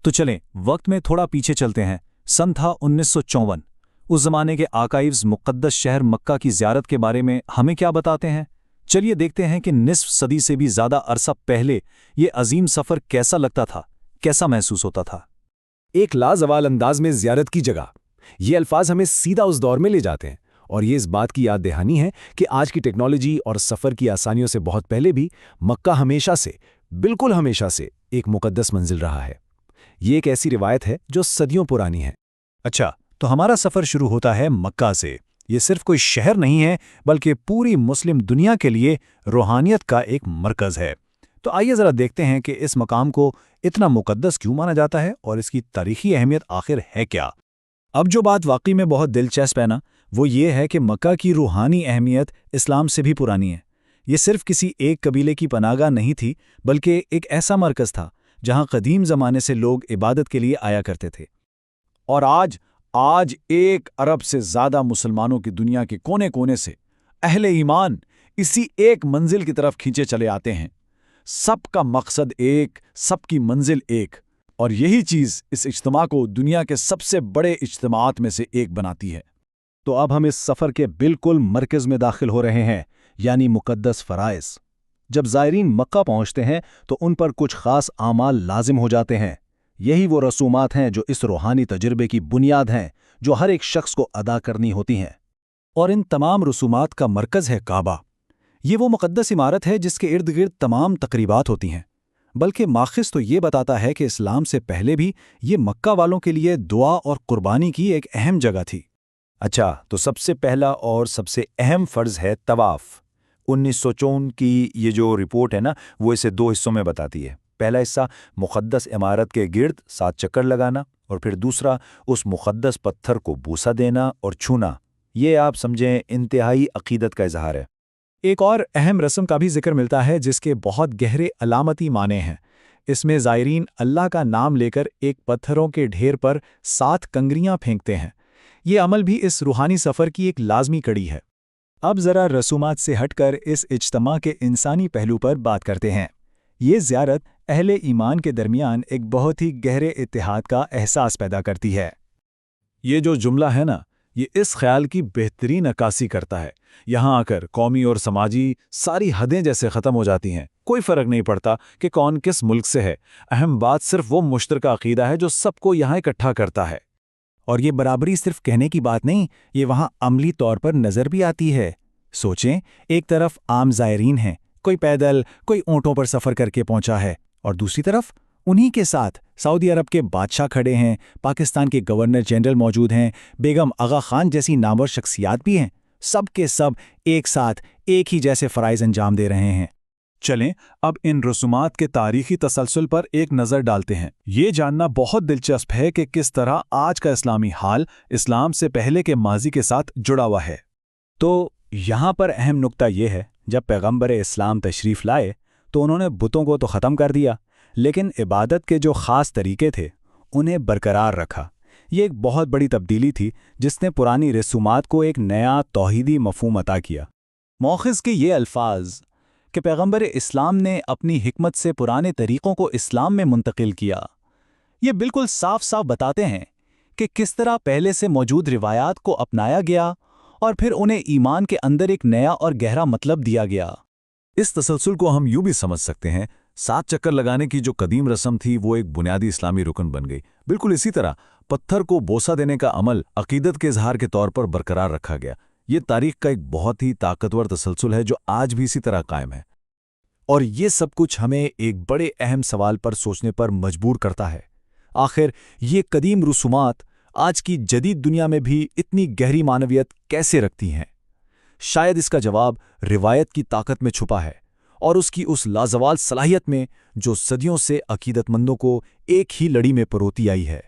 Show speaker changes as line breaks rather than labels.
तो चलें वक्त में थोड़ा पीछे चलते हैं। सन था 1954। उस जमाने के आर्काइव्स मुक़द्दस शहर मक्का की ज़ियारत के बारे में हमें क्या बताते हैं। चलिए देखते हैं कि निस्फ सदी से भी ज़्यादा अरसा पहले ये अजीम सफ़र कैसा लगता था, कैसा महसूस होता था।
एक लाजवाल अंदाज में ज़ियारत की जगह, ये अल्फाज हमें सीधा उस दौर में ले जाते हैं और ये इस बात की याद दहानी है कि आज की टेक्नोलॉजी और सफ़र की आसानियों से बहुत पहले भी मक्का हमेशा से, बिल्कुल हमेशा से एक मुक़द्दस मंजिल रहा है। ये एक ऐसी रिवायत है जो सदियों पुरानी है।
अच्छा, तो हमारा सफ़र शुरू होता है मक्का से। ये सिर्फ कोई शहर नहीं है बल्कि पूरी मुस्लिम दुनिया के लिए रूहानियत का एक मरकज़ है। तो आइए ज़रा देखते हैं कि इस मकाम को इतना मुक़द्दस क्यों माना जाता है और इसकी तारीख़ी अहमियत आखिर है क्या। अब जो बात वाकई में बहुत दिलचस्प है ना, वो ये है कि मक्का की रूहानी अहमियत इस्लाम से भी पुरानी है। ये सिर्फ किसी एक कबीले की पनाहगाह नहीं थी, बल्कि एक ऐसा मरकज़ था जहाँ कदीम ज़माने से लोग इबादत के लिए आया करते थे। और आज 1 अरब से ज़्यादा मुसलमानों की दुनिया के कोने कोने से अहले ईमान इसी एक मंजिल की तरफ खींचे चले आते हैं। सबका मकसद एक, सबकी मंजिल एक, और यही चीज़ इस इज्तिमा को दुनिया के सबसे बड़े इज्तिमाआत में से एक बनाती है। तो अब हम इस सफ़र के बिल्कुल मरकज़ में दाखिल हो रहे हैं, यानी मुक़द्दस फ़राइज़। जब ज़ायरीन मक्का पहुँचते हैं तो उन पर कुछ ख़ास आमाल लाजिम हो जाते हैं। यही वो रसूमात हैं जो इस रूहानी तजुर्बे की बुनियाद हैं, जो हर एक शख्स को अदा करनी होती हैं। और इन तमाम रसूमात का मरकज़ है काबा। ये वो मुक़द्दस इमारत है जिसके इर्द गिर्द तमाम तकरीबात होती हैं। बल्कि माखिज़ तो ये बताता है कि इस्लाम से पहले भी ये मक्का वालों के लिए दुआ और कुर्बानी की एक अहम जगह थी। अच्छा, तो सबसे पहला और सबसे अहम फ़र्ज़ है तवाफ़। 1954 की ये जो रिपोर्ट है ना, वो इसे 2 हिस्सों में बताती है। पहला हिस्सा मुक़द्दस इमारत के गिर्द 7 चक्कर लगाना, और फिर दूसरा उस मुक़द्दस पत्थर को बूसा देना और छूना। ये आप समझें इंतहाई अक़ीदत का इजहार है। एक और अहम रस्म का भी जिक्र मिलता है जिसके बहुत गहरे अलामती माने हैं। इसमें ज़ायरीन अल्लाह का नाम लेकर एक पत्थरों के ढेर पर 7 कंकरियाँ फेंकते हैं। ये अमल भी इस रूहानी सफ़र की एक लाजमी कड़ी है। अब ज़रा रसूमात से हटकर इस इज्तिमा के इंसानी पहलू पर बात करते हैं। ये ज़ियारत अहले ईमान के दरमियान एक बहुत ही गहरे इत्तेहाद का एहसास पैदा करती है। ये जो जुमला है ना, ये इस ख्याल की बेहतरीन अक्कासी करता है। यहाँ आकर कौमी और समाजी सारी हदें जैसे ख़त्म हो जाती हैं। कोई फ़र्क नहीं पड़ता कि कौन किस मुल्क से है। अहम बात सिर्फ वो मुश्तरका अक़ीदा है जो सबको यहाँ इकट्ठा करता है। और ये बराबरी सिर्फ कहने की बात नहीं, ये वहाँ अमली तौर पर नज़र भी आती है। सोचें, एक तरफ आम ज़ायरीन हैं, कोई पैदल, कोई ऊँटों पर सफ़र करके पहुँचा है, और दूसरी तरफ उन्हीं के साथ सऊदी अरब के बादशाह खड़े हैं, पाकिस्तान के गवर्नर जनरल मौजूद हैं, बेगम आगा खान जैसी नामवर शख्सियात भी हैं। सब के सब एक साथ एक ही जैसे फ़राइज़ अंजाम दे रहे हैं। चलें अब इन रसूमात के तारीख़ी तसलसल पर एक नज़र डालते हैं। ये जानना बहुत दिलचस्प है कि किस तरह आज का इस्लामी हाल इस्लाम से पहले के माजी के साथ जुड़ा हुआ है। तो यहाँ पर अहम नुक्ता ये है, जब पैगम्बर इस्लाम तशरीफ़ लाए तो उन्होंने बुतों को तो ख़त्म कर दिया, लेकिन इबादत के जो ख़ास तरीके थे उन्हें बरकरार रखा। ये एक बहुत बड़ी तब्दीली थी जिसने पुरानी रसूमात को एक नया तौहीदी मफ़हूम अता किया। मौखिज़ के ये अल्फाज कि पैगम्बर इस्लाम ने अपनी हिकमत से पुराने तरीक़ों को इस्लाम में मुंतकिल किया, ये बिल्कुल साफ साफ बताते हैं कि किस तरह पहले से मौजूद रिवायात को अपनाया गया और फिर उन्हें ईमान के अंदर एक नया और गहरा मतलब दिया गया। इस तसलसल को हम यूँ भी समझ सकते हैं, 7 चक्कर लगाने की जो कदीम रस्म थी वो एक बुनियादी इस्लामी रुकन बन गई। बिल्कुल इसी तरह पत्थर को बोसा देने का अमल अक़ीदत के इजहार के तौर पर बरकरार रखा गया। ये तारीख़ का एक बहुत ही ताकतवर तसलसल है जो आज भी इसी तरह कायम है। और ये सब कुछ हमें एक बड़े अहम सवाल पर सोचने पर मजबूर करता है। आखिर ये कदीम रसूमात आज की जदीद दुनिया में भी इतनी गहरी मानवियत कैसे रखती हैं? शायद इसका जवाब रिवायत की ताकत में छुपा है और उसकी उस लाजवाल सलाहियत में जो सदियों से अक़ीदतमंदों को एक ही लड़ी में परोती आई है।